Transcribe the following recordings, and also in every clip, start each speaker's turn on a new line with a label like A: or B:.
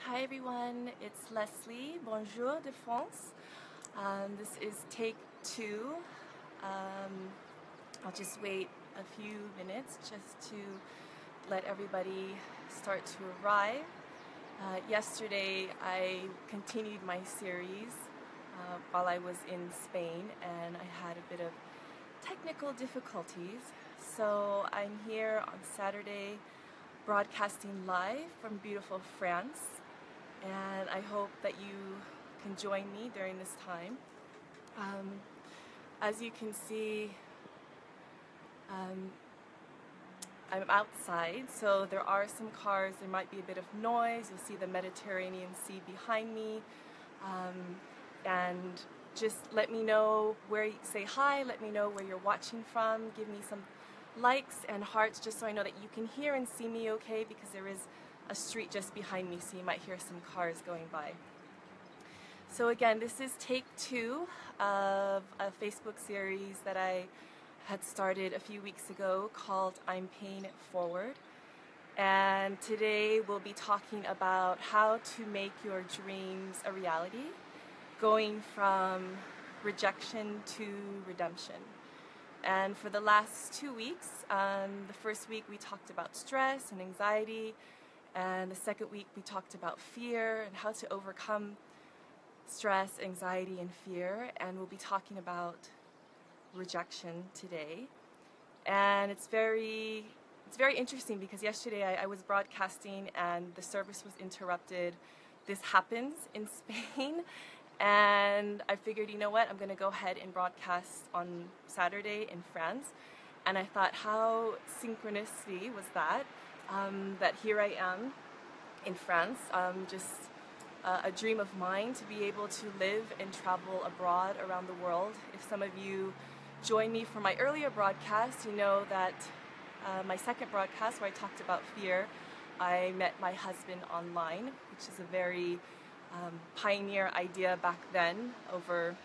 A: Hi everyone, it's Leslie. Bonjour de France. This is take 2. I'll just wait a few minutes just to let everybody start to arrive. Yesterday I continued my series while I was in Spain, and I had a bit of technical difficulties. So I'm here on Saturday broadcasting live from beautiful France, and I hope that you can join me during this time. As you can see, I'm outside, so there are some cars, there might be a bit of noise. You'll see the Mediterranean Sea behind me, and just let me know where, say hi, let me know where you're watching from, give me some likes and hearts just so I know that you can hear and see me okay, because there is a street just behind me, so you might hear some cars going by. So again, this is take 2 of a Facebook series that I had started a few weeks ago called I'm Paying It Forward. And today we'll be talking about how to make your dreams a reality, going from rejection to redemption. And for the last 2 weeks, the first week we talked about stress and anxiety, and the second week we talked about fear and how to overcome stress, anxiety, and fear. And we'll be talking about rejection today. And it's very interesting because yesterday I was broadcasting and the service was interrupted. This happens in Spain. And I figured, you know what, I'm going to go ahead and broadcast on Saturday in France. And I thought, how synchronicity was that, that here I am in France, just a dream of mine to be able to live and travel abroad around the world. If some of you joined me for my earlier broadcast, you know that my second broadcast where I talked about fear, I met my husband online, which is a very pioneer idea back then, over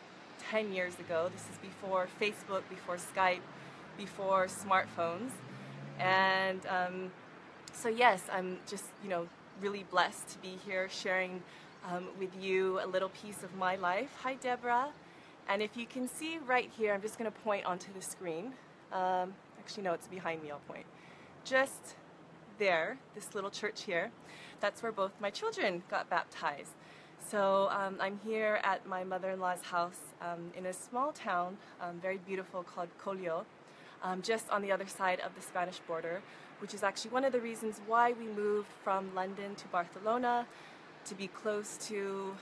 A: 10 years ago. This is before Facebook, before Skype, before smartphones. And so yes, I'm just, really blessed to be here sharing with you a little piece of my life. Hi, Deborah. And if you can see right here, I'm just going to point onto the screen. Actually, no, it's behind me, I'll point. Just there, this little church here, that's where both my children got baptized. So I'm here at my mother-in-law's house in a small town, very beautiful, called Saglio, just on the other side of the Spanish border, which is actually one of the reasons why we moved from London to Barcelona, to be close to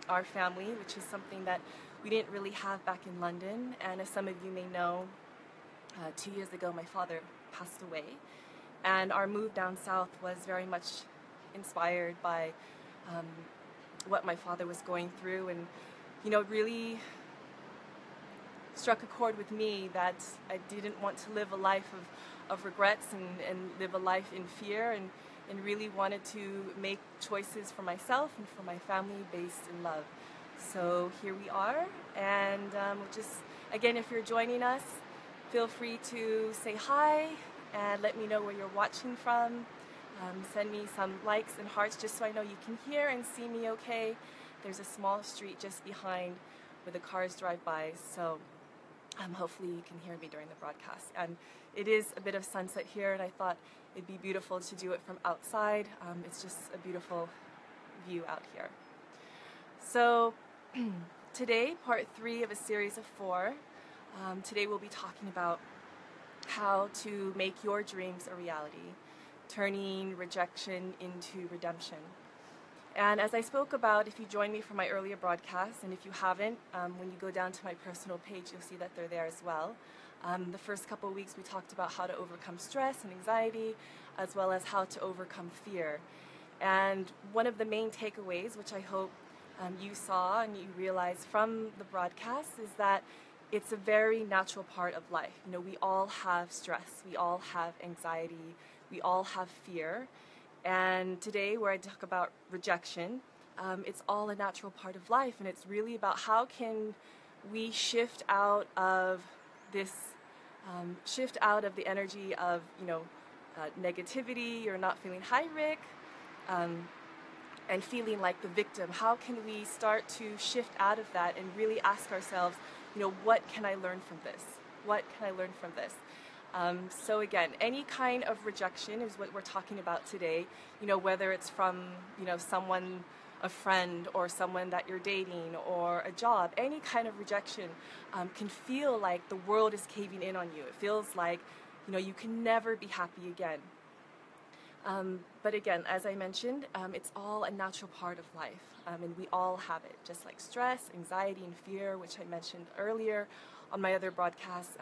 A: our family, which is something that we didn't really have back in London. And as some of you may know, 2 years ago my father passed away, and our move down south was very much inspired by what my father was going through, and really struck a chord with me that I didn't want to live a life of regrets and live a life in fear, and really wanted to make choices for myself and for my family based in love. So here we are, and just again, if you're joining us, feel free to say hi and let me know where you're watching from. Send me some likes and hearts just so I know you can hear and see me okay. There's a small street just behind where the cars drive by, so hopefully you can hear me during the broadcast. And it is a bit of sunset here, and I thought it'd be beautiful to do it from outside. It's just a beautiful view out here. So today, part 3 of a series of 4. Today we'll be talking about how to make your dreams a reality, turning rejection into redemption. And as I spoke about, if you joined me for my earlier broadcast, and if you haven't, when you go down to my personal page, you'll see that they're there as well. The first couple of weeks we talked about how to overcome stress and anxiety, as well as how to overcome fear. And one of the main takeaways, which I hope you saw and you realized from the broadcast, is that it's a very natural part of life. We all have stress, we all have anxiety, we all have fear. And today, where I talk about rejection, it's all a natural part of life, and it's really about how can we shift out of this, shift out of the energy of negativity or not feeling high, Rick, and feeling like the victim. How can we start to shift out of that and really ask ourselves, what can I learn from this? What can I learn from this? So again, any kind of rejection is what we're talking about today, whether it's from, someone, a friend, or someone that you're dating, or a job. Any kind of rejection can feel like the world is caving in on you. It feels like, you can never be happy again. But again, as I mentioned, it's all a natural part of life, and we all have it, just like stress, anxiety, and fear, which I mentioned earlier on my other broadcasts,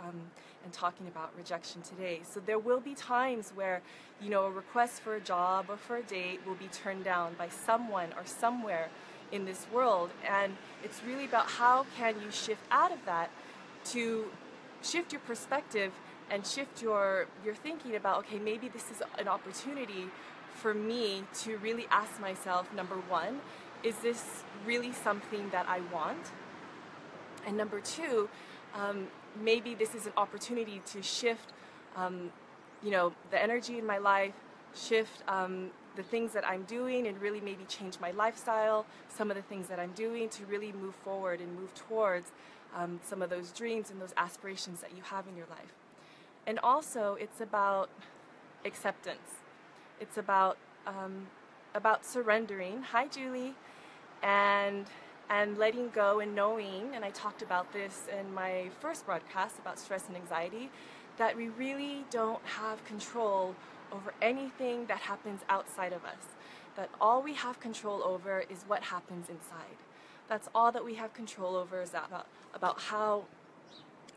A: and talking about rejection today. So there will be times where, a request for a job or for a date will be turned down by someone or somewhere in this world, and it's really about how can you shift out of that to shift your perspective and shift your thinking about, okay, maybe this is an opportunity for me to really ask myself, number one, is this really something that I want? And number two, maybe this is an opportunity to shift, the energy in my life, shift the things that I'm doing, and really maybe change my lifestyle, some of the things that I'm doing to really move forward and move towards some of those dreams and those aspirations that you have in your life. And also, it's about acceptance. It's about surrendering. Hi, Julie. And letting go and knowing, and I talked about this in my first broadcast about stress and anxiety, that we really don't have control over anything that happens outside of us. That all we have control over is what happens inside. That's all that we have control over, is about how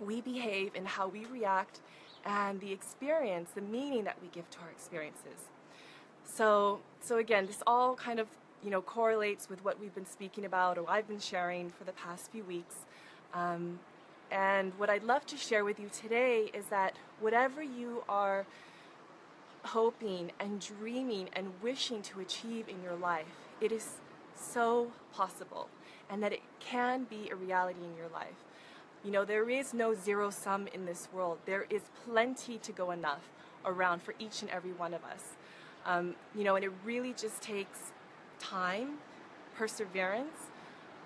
A: we behave and how we react, and the experience, the meaning that we give to our experiences. So again, this all kind of correlates with what we've been speaking about, or I've been sharing for the past few weeks. And what I'd love to share with you today is that whatever you are hoping and dreaming and wishing to achieve in your life, it is so possible, and that it can be a reality in your life. There is no zero sum in this world. There is plenty to go enough around for each and every one of us. And it really just takes time, perseverance,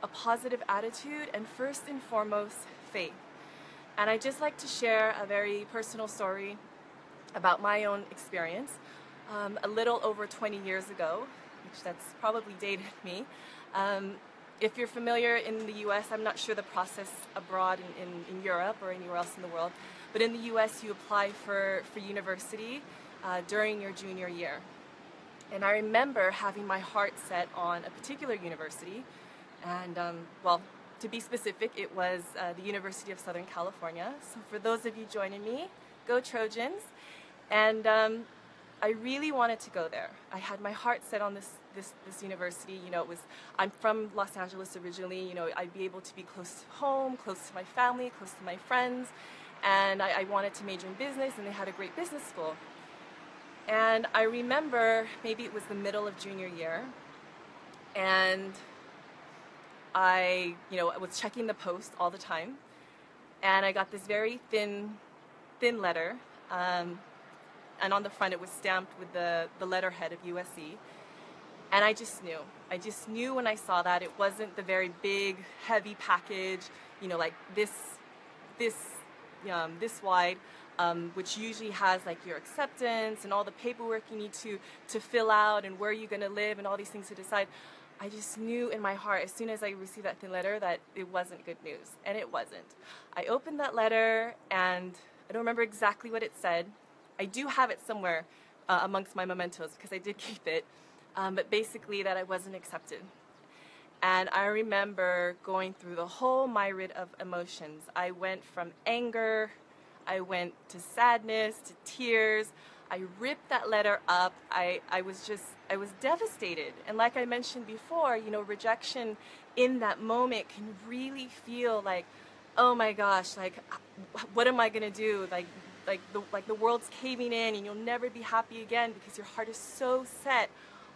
A: a positive attitude, and first and foremost, faith. And I'd just like to share a very personal story about my own experience. A little over 20 years ago, which that's probably dated me. If you're familiar in the US, I'm not sure the process abroad in Europe or anywhere else in the world, but in the US you apply for university during your junior year. And I remember having my heart set on a particular university, and to be specific, it was the University of Southern California. So for those of you joining me, go Trojans. And I really wanted to go there. I had my heart set on this university. I'm from Los Angeles originally. I'd be able to be close to home, close to my family, close to my friends. And I wanted to major in business, and they had a great business school. And I remember, maybe it was the middle of junior year, and I was checking the post all the time, and I got this very thin letter, and on the front it was stamped with the letterhead of USC, and I just knew when I saw that it wasn't the very big, heavy package, like this wide, which usually has like your acceptance and all the paperwork you need to fill out, and where you're going to live and all these things to decide. I just knew in my heart, as soon as I received that thin letter, that it wasn't good news, and it wasn't. I opened that letter, and I don't remember exactly what it said. I do have it somewhere amongst my mementos, because I did keep it, but basically that I wasn't accepted. And I remember going through the whole myriad of emotions. I went from anger, I went to sadness, to tears. I ripped that letter up. I was devastated. And like I mentioned before, rejection in that moment can really feel like, oh my gosh, like, what am I gonna do? Like the world's caving in, and you'll never be happy again, because your heart is so set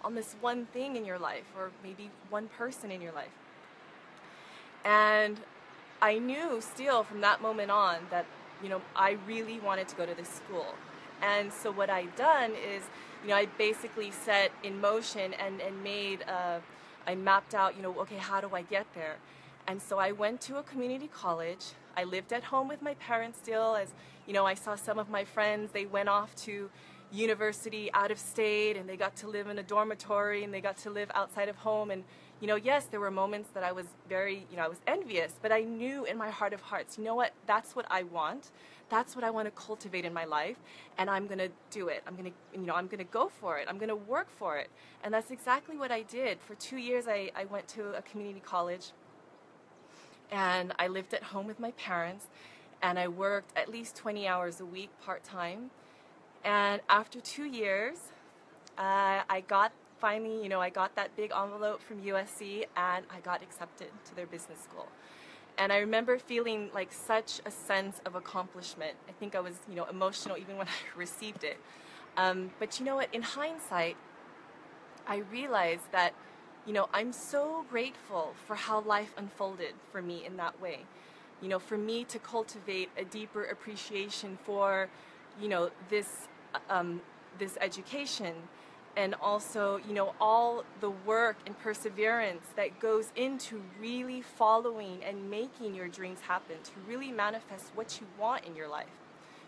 A: on this one thing in your life, or maybe one person in your life. And I knew still from that moment on that, I really wanted to go to this school. And so what I'd done is, I basically set in motion and made, I mapped out, okay, how do I get there? And so I went to a community college. I lived at home with my parents still, as, I saw some of my friends, they went off to university out of state, and they got to live in a dormitory, and they got to live outside of home. And yes, there were moments that I was very, I was envious, but I knew in my heart of hearts, you know what, that's what I want. That's what I want to cultivate in my life, and I'm going to do it. I'm going to, I'm going to go for it. I'm going to work for it. And that's exactly what I did. For 2 years, I went to a community college, and I lived at home with my parents, and I worked at least 20 hours a week part-time. And after 2 years, I got finally, I got that big envelope from USC, and I got accepted to their business school. And I remember feeling like such a sense of accomplishment. I think I was, emotional even when I received it. But you know what, in hindsight, I realized that, I'm so grateful for how life unfolded for me in that way. For me to cultivate a deeper appreciation for, this education, and also, all the work and perseverance that goes into really following and making your dreams happen, to really manifest what you want in your life.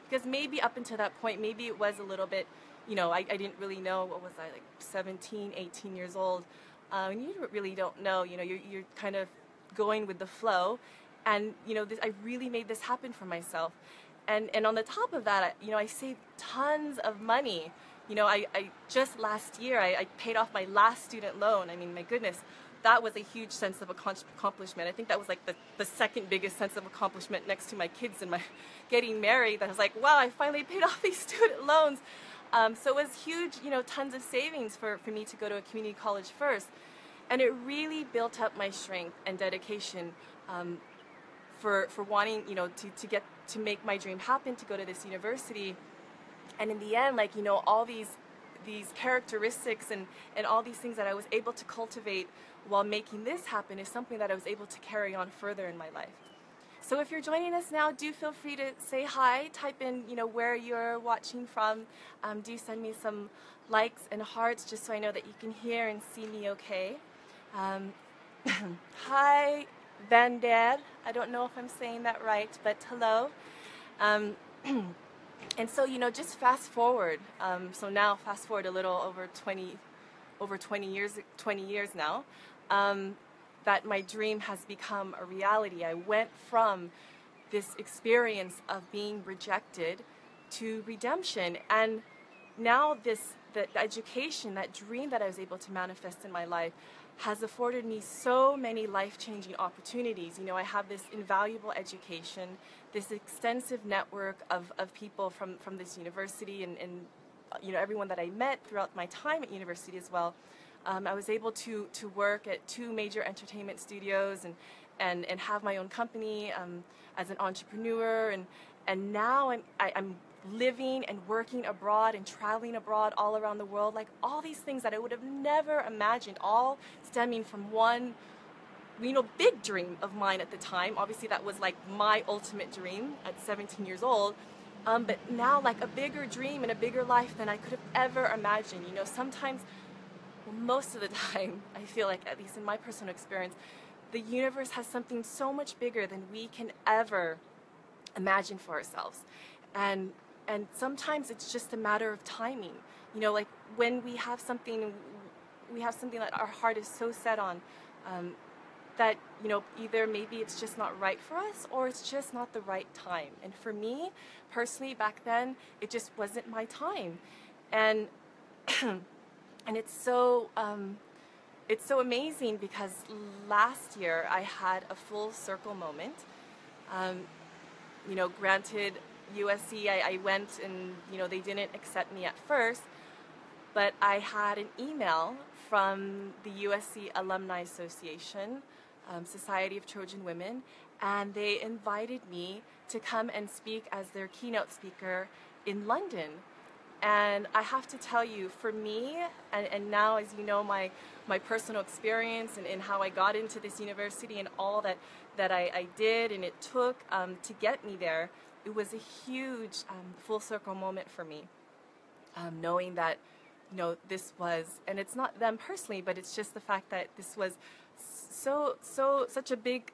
A: Because maybe up until that point, maybe it was a little bit, I didn't really know, what was I, like 17, 18 years old. And you really don't know, you're kind of going with the flow. And, I really made this happen for myself. And on the top of that, I saved tons of money. I just last year, I paid off my last student loan. I mean, my goodness, that was a huge sense of accomplishment. I think that was like the second biggest sense of accomplishment next to my kids and my getting married. I was like, wow, I finally paid off these student loans. So it was huge, tons of savings for me to go to a community college first. And it really built up my strength and dedication for wanting, to make my dream happen, to go to this university. And in the end, like, all these characteristics and all these things that I was able to cultivate while making this happen is something that I was able to carry on further in my life. So if you're joining us now, do feel free to say hi, type in, where you're watching from. Do send me some likes and hearts just so I know that you can hear and see me okay. Hi, Van Der. I don't know if I'm saying that right, but hello. And so, just fast forward. So now, fast forward a little over 20 years now, that my dream has become a reality. I went from this experience of being rejected to redemption, and now the education, that dream that I was able to manifest in my life, has afforded me so many life-changing opportunities. I have this invaluable education, this extensive network of people from this university, and everyone that I met throughout my time at university as well. I was able to work at 2 major entertainment studios and have my own company as an entrepreneur, and now I'm living and working abroad and traveling abroad all around the world, like all these things that I would have never imagined, all stemming from one, big dream of mine at the time. Obviously that was like my ultimate dream at 17 years old, but now like a bigger dream and a bigger life than I could have ever imagined. Sometimes, well, most of the time, I feel like, at least in my personal experience, the universe has something so much bigger than we can ever imagine for ourselves. And sometimes it's just a matter of timing. Like when we have something that our heart is so set on, that, either maybe it's just not right for us, or it's just not the right time. And for me, personally, back then, it just wasn't my time. And and it's so amazing, because last year I had a full circle moment. Granted, USC, I went and, they didn't accept me at first, but I had an email from the USC Alumni Association, Society of Trojan Women, and they invited me to come and speak as their keynote speaker in London. And I have to tell you, for me, and now, as you know, my personal experience and how I got into this university and all that I did and it took to get me there, it was a huge full circle moment for me, knowing that this was, and it's not them personally, but it's just the fact that this was such a big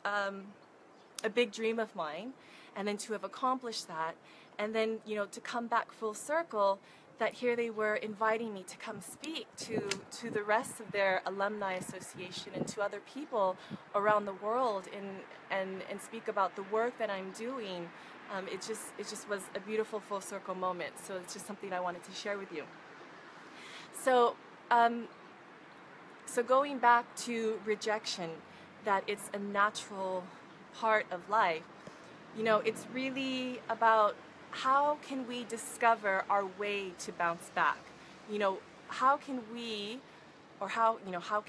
A: dream of mine, and then to have accomplished that, and then to come back full circle, that here they were inviting me to come speak to the rest of their alumni association and to other people around the world, and speak about the work that I'm doing. It just was a beautiful full circle moment. So it's just something I wanted to share with you. So so going back to rejection, that it's a natural part of life. It's really about how can we discover our way to bounce back. How can we, or how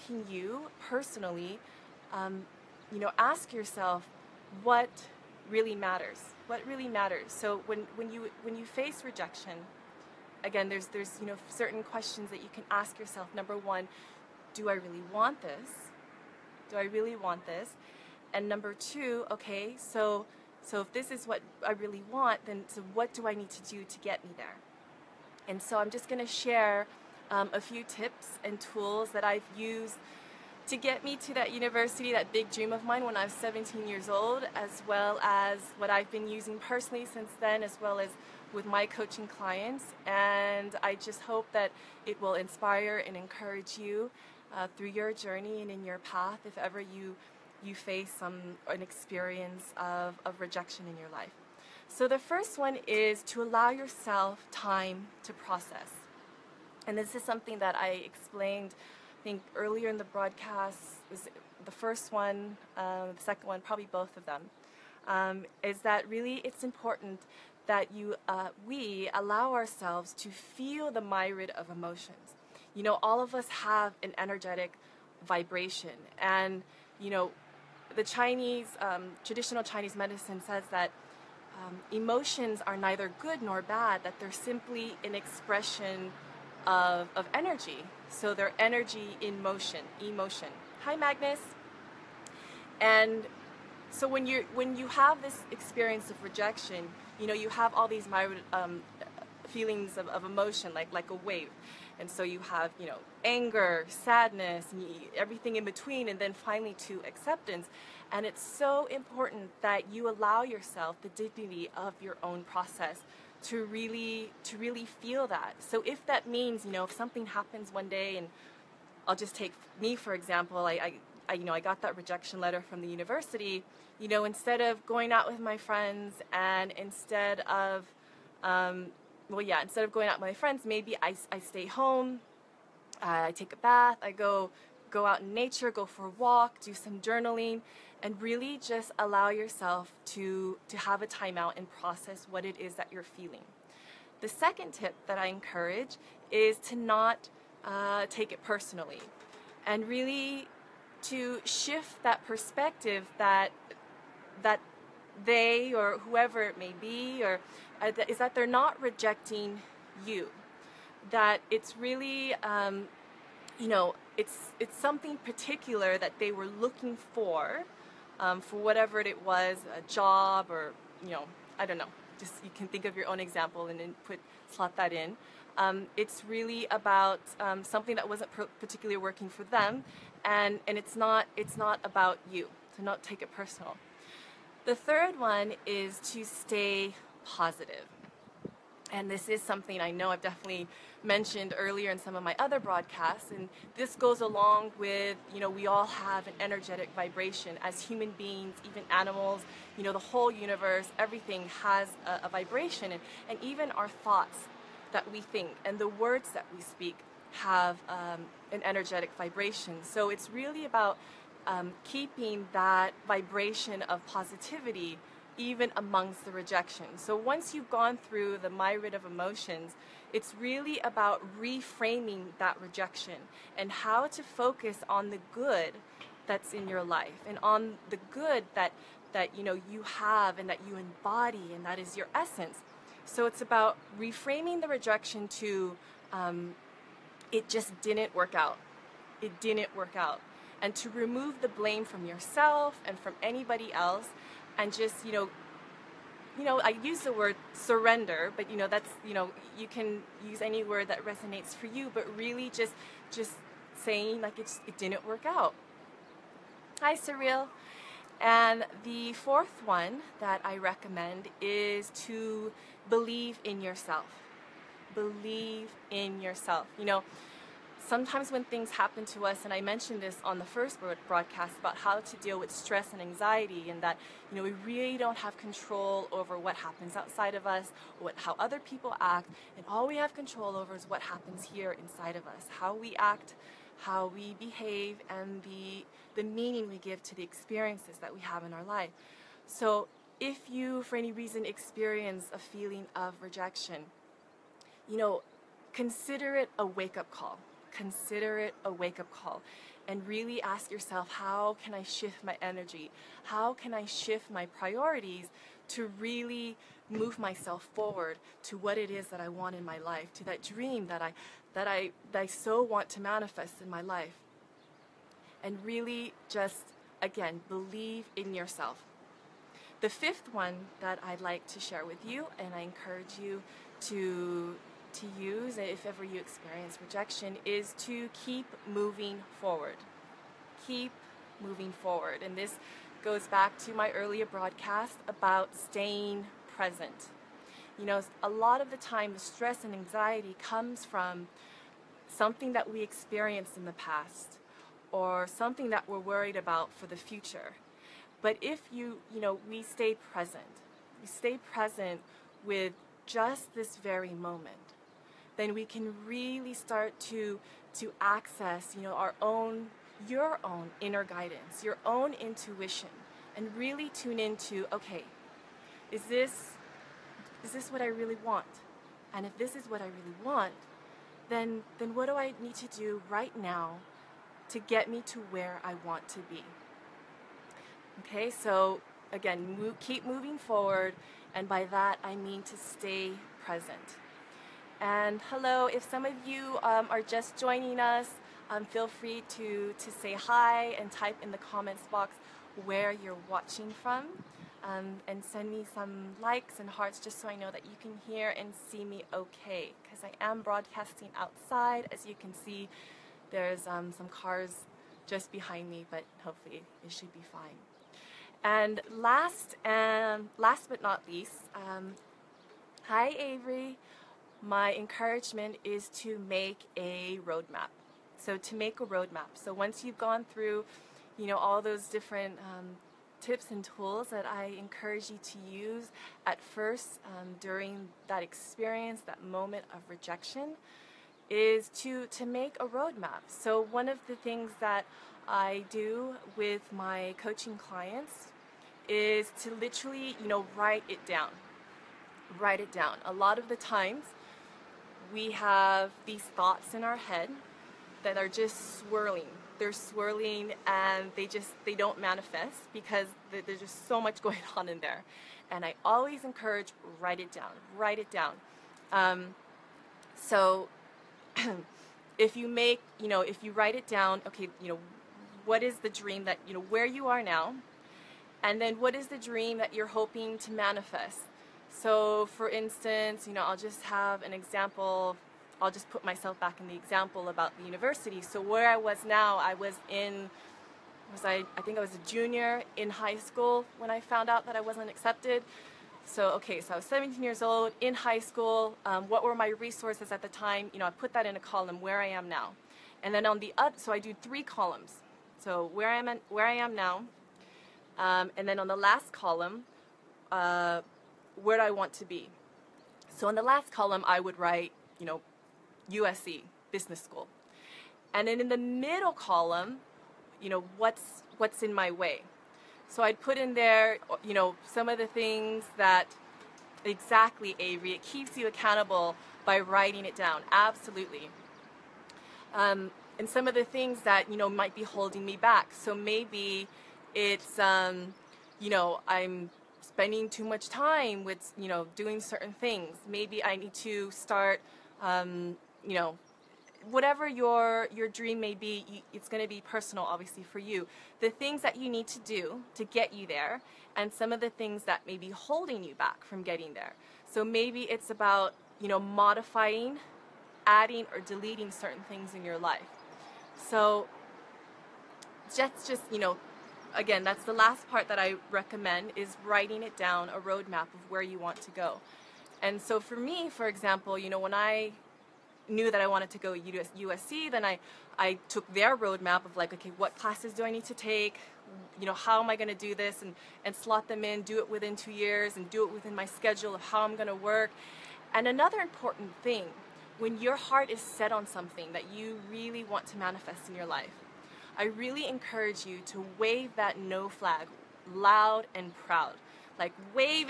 A: can you personally, ask yourself what really matters. What really matters. So when you face rejection, again, there's certain questions that you can ask yourself. Number one, do I really want this? Do I really want this? And number two, okay, so if this is what I really want, then so what do I need to do to get me there? And so I'm just going to share a few tips and tools that I've used to get me to that university, that big dream of mine when I was 17 years old, as well as what I've been using personally since then, as well as with my coaching clients. And I just hope that it will inspire and encourage you through your journey and in your path, if ever you face an experience of rejection in your life. So the first one is to allow yourself time to process. And this is something that I explained, I think, earlier in the broadcast. Is the first one, the second one, probably both of them, is that really it's important that we allow ourselves to feel the myriad of emotions. All of us have an energetic vibration, and the Chinese, traditional Chinese medicine says that emotions are neither good nor bad, that they're simply an expression of energy. So they're energy in motion, emotion. Hi, Magnus. And so when you have this experience of rejection, you have all these myriad feelings of emotion, like a wave. And so you have, anger, sadness, and everything in between, and then finally to acceptance. And it's so important that you allow yourself the dignity of your own process to really feel that. So if that means, if something happens one day, and I'll just take me for example, I got that rejection letter from the university, instead of going out with my friends, and instead of going out with my friends, maybe I stay home, I take a bath, I go out in nature, go for a walk, do some journaling, and really just allow yourself to have a timeout and process what it is that you're feeling. The second tip that I encourage is to not take it personally, and really to shift that perspective that they, or whoever it may be, or is that they're not rejecting you. That it's really, it's something particular that they were looking for whatever it was, a job, or, I don't know. Just, you can think of your own example and then slot that in. It's really about something that wasn't particularly working for them, and it's not about you. So not take it personal. The third one is to stay positive. And this is something I know I've definitely mentioned earlier in some of my other broadcasts, and this goes along with, we all have an energetic vibration as human beings, even animals, the whole universe, everything has a vibration, and even our thoughts that we think and the words that we speak have an energetic vibration. So it's really about keeping that vibration of positivity even amongst the rejection. So once you've gone through the myriad of emotions, it's really about reframing that rejection and how to focus on the good that's in your life, and on the good that you have and that you embody, and that is your essence. So it's about reframing the rejection to it just didn't work out. It didn't work out. And to remove the blame from yourself and from anybody else, and just, I use the word surrender, but that's, you can use any word that resonates for you, but really just saying like it didn't work out. Hi, Surreal. And the fourth one that I recommend is to believe in yourself. Believe in yourself. Sometimes when things happen to us, and I mentioned this on the first broadcast about how to deal with stress and anxiety, and that we really don't have control over what happens outside of us, or how other people act, and all we have control over is what happens here inside of us, how we act, how we behave, and the meaning we give to the experiences that we have in our life. So if you, for any reason, experience a feeling of rejection, consider it a wake-up call. Consider it a wake-up call, and really ask yourself, how can I shift my energy? How can I shift my priorities to really move myself forward to what it is that I want in my life, to that dream that I so want to manifest in my life? And really just, again, believe in yourself. The fifth one that I'd like to share with you, and I encourage you to use if ever you experience rejection, is to keep moving forward. Keep moving forward. And this goes back to my earlier broadcast about staying present. A lot of the time the stress and anxiety comes from something that we experienced in the past, or something that we're worried about for the future. But if we stay present with just this very moment, then we can really start to access, your own inner guidance, your own intuition, and really tune into, okay, is this what I really want? And if this is what I really want, then what do I need to do right now to get me to where I want to be? Okay, so again, keep moving forward, and by that I mean to stay present. And hello, if some of you are just joining us, feel free to say hi and type in the comments box where you're watching from, and send me some likes and hearts just so I know that you can hear and see me okay, because I am broadcasting outside. As you can see, there's some cars just behind me, but hopefully it should be fine. And last but not least, hi Avery. My encouragement is to make a roadmap. So to make a roadmap. So once you've gone through, all those different tips and tools that I encourage you to use at first during that experience, that moment of rejection, is to make a roadmap. So one of the things that I do with my coaching clients is to literally, write it down. Write it down. A lot of the times, we have these thoughts in our head that are just swirling. They're swirling, and they don't manifest because there's just so much going on in there. And I always encourage, write it down. Write it down. So if you write it down, okay, what is the dream that, where you are now, and then what is the dream that you're hoping to manifest? So for instance, I'll just have an example. I'll just put myself back in the example about the university. So where I was now, I think I was a junior in high school when I found out that I wasn't accepted. So I was 17 years old in high school. What were my resources at the time? I put that in a column, where I am now. And then on the so I do 3 columns. So where I am now. And then on the last column, where do I want to be? So in the last column, I would write, USC, business school. And then in the middle column, what's in my way. So I'd put in there, some of the things that, exactly, Avery, it keeps you accountable by writing it down, absolutely. And some of the things that, might be holding me back. So maybe it's, I'm spending too much time with, doing certain things. Maybe I need to start, whatever your dream may be, it's going to be personal, obviously, for you. The things that you need to do to get you there, and some of the things that may be holding you back from getting there. So maybe it's about, modifying, adding, or deleting certain things in your life. So just again, that's the last part that I recommend, is writing it down, a roadmap of where you want to go. And so for me, for example, when I knew that I wanted to go USC, then I took their roadmap of like, okay, what classes do I need to take? How am I going to do this, and slot them in, do it within 2 years, and do it within my schedule of how I'm going to work. And another important thing, when your heart is set on something that you really want to manifest in your life, I really encourage you to wave that no flag loud and proud. Like, wave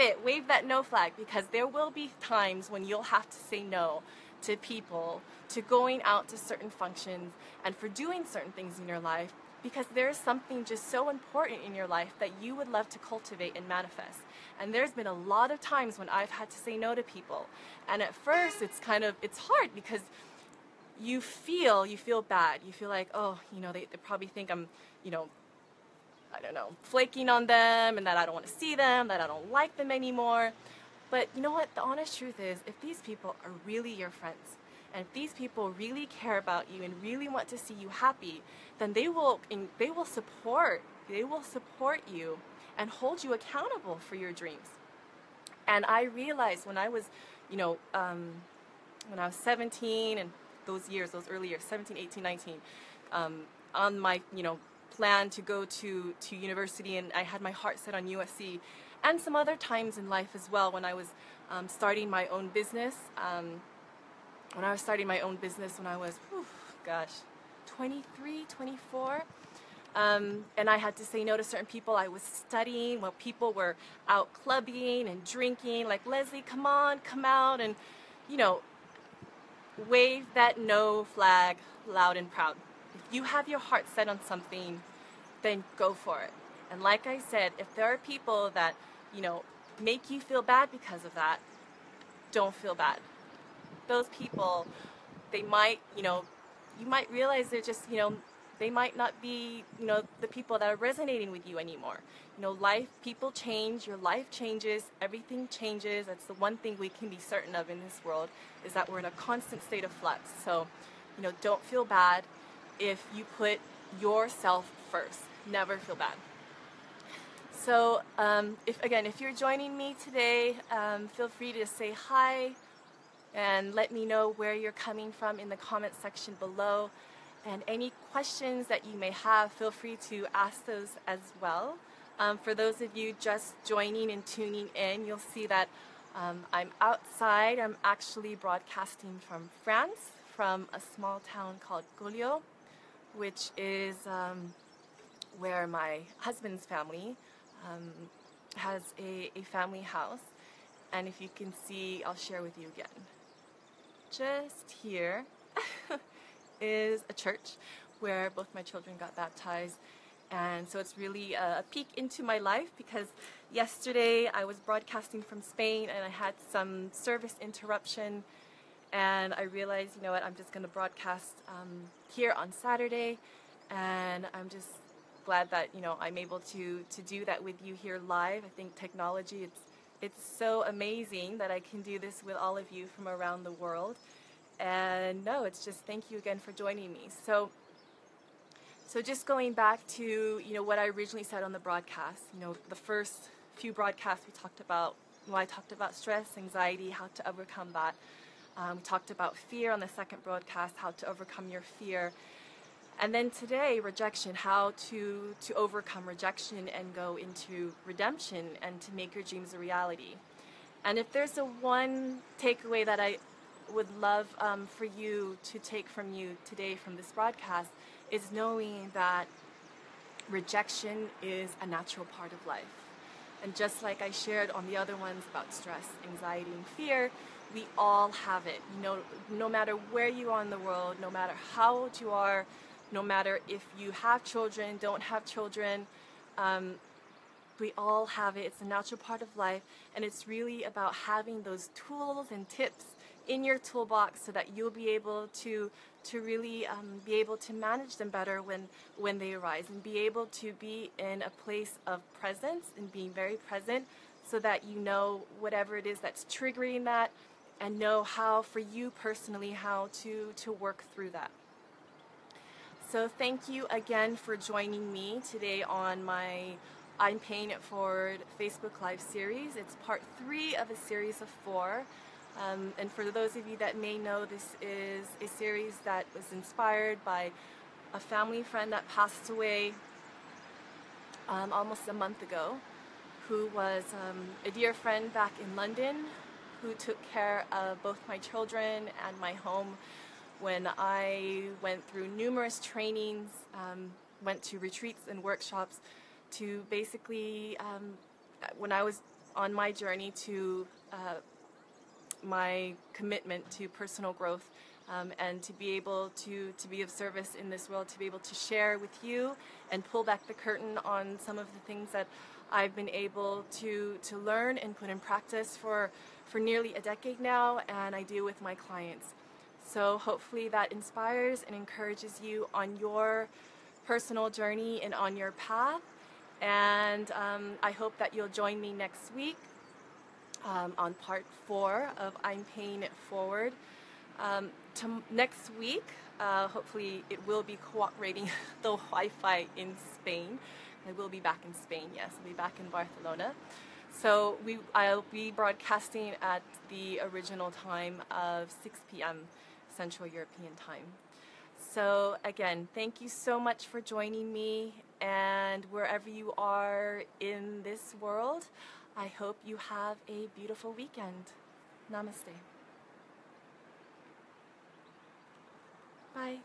A: that no flag, because there will be times when you'll have to say no to people, to going out to certain functions, and for doing certain things in your life, because there's something just so important in your life that you would love to cultivate and manifest. And there's been a lot of times when I've had to say no to people. And at first it's hard, because you feel bad. You feel like, oh, they probably think I'm, I don't know, flaking on them, and that I don't want to see them, that I don't like them anymore. But you know what? The honest truth is, if these people are really your friends, and if these people really care about you and really want to see you happy, then they will support you and hold you accountable for your dreams. And I realized when I was, when I was 17, and those early years, 17, 18, 19, on my, plan to go to university, and I had my heart set on USC, and some other times in life as well, when I was starting my own business. When I was 23, 24, and I had to say no to certain people. I was studying while people were out clubbing and drinking, like, Leslie, come on, come out, and, wave that no flag loud and proud. If you have your heart set on something, then go for it. And like I said, if there are people that, make you feel bad because of that, don't feel bad. Those people, they might, you might realize they're just, they might not be, the people that are resonating with you anymore. People change, your life changes, everything changes. That's the one thing we can be certain of in this world, is that we're in a constant state of flux. So, don't feel bad if you put yourself first. Never feel bad. So, if you're joining me today, feel free to say hi and let me know where you're coming from in the comment section below. And any questions that you may have, feel free to ask those as well. For those of you just joining and tuning in, you'll see that I'm outside. I'm actually broadcasting from France, from a small town called Saglio, which is where my husband's family has a family house. And if you can see, I'll share with you again. Just here is a church where both my children got baptized. And so it's really a peek into my life, because yesterday I was broadcasting from Spain and I had some service interruption, and I realized, you know what, I'm just going to broadcast here on Saturday, and I'm just glad that, I'm able to do that with you here live. I think technology, it's so amazing that I can do this with all of you from around the world. And no, it's just thank you again for joining me. So just going back to, what I originally said on the broadcast, the first few broadcasts I talked about stress, anxiety, how to overcome that. We talked about fear on the second broadcast, how to overcome your fear. And then today, rejection, how to overcome rejection and go into redemption and to make your dreams a reality. And if there's one takeaway that I would love for you to take from you today from this broadcast, is knowing that rejection is a natural part of life. And just like I shared on the other ones about stress, anxiety, and fear, we all have it. No matter where you are in the world, no matter how old you are, no matter if you have children, don't have children, we all have it. It's a natural part of life, and it's really about having those tools and tips in your toolbox so that you'll be able to to really be able to manage them better when they arise, and be able to be in a place of presence and being very present, so that you know whatever it is that's triggering that, and know how, for you personally, how to work through that. So thank you again for joining me today on my I'm Paying It Forward Facebook Live series. It's part 3 of a series of 4. And for those of you that may know, this is a series that was inspired by a family friend that passed away almost a month ago, who was a dear friend back in London, who took care of both my children and my home when I went through numerous trainings, went to retreats and workshops to basically, when I was on my journey to my commitment to personal growth, and to be able to be of service in this world, to be able to share with you and pull back the curtain on some of the things that I've been able to learn and put in practice for nearly a decade now, and I do with my clients. So hopefully that inspires and encourages you on your personal journey and on your path. And I hope that you'll join me next week on part 4 of I'm Paying It Forward. Next week, hopefully it will be cooperating the Wi-Fi in Spain. I will be back in Spain, yes, I'll be back in Barcelona. So I'll be broadcasting at the original time of 6 p.m. Central European time. So again, thank you so much for joining me, and wherever you are in this world, I hope you have a beautiful weekend. Namaste. Bye.